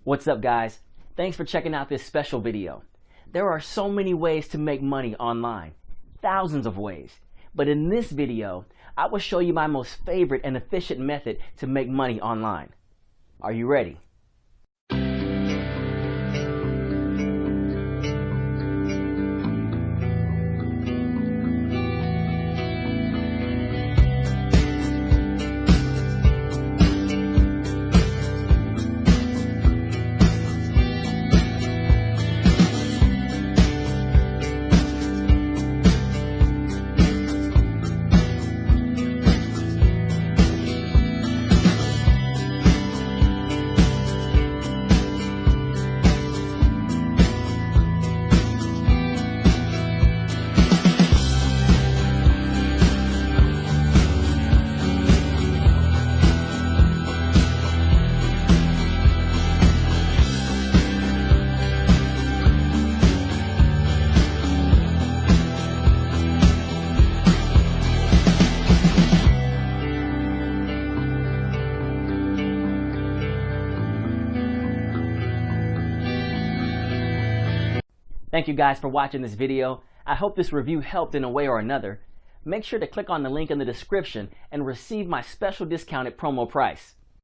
What's up, guys? Thanks for checking out this special video. There are so many ways to make money online, thousands of ways. But in this video, I will show you my most favorite and efficient method to make money online. Are you ready? Thank you guys for watching this video. I hope this review helped in a way or another. Make sure to click on the link in the description and receive my special discounted promo price.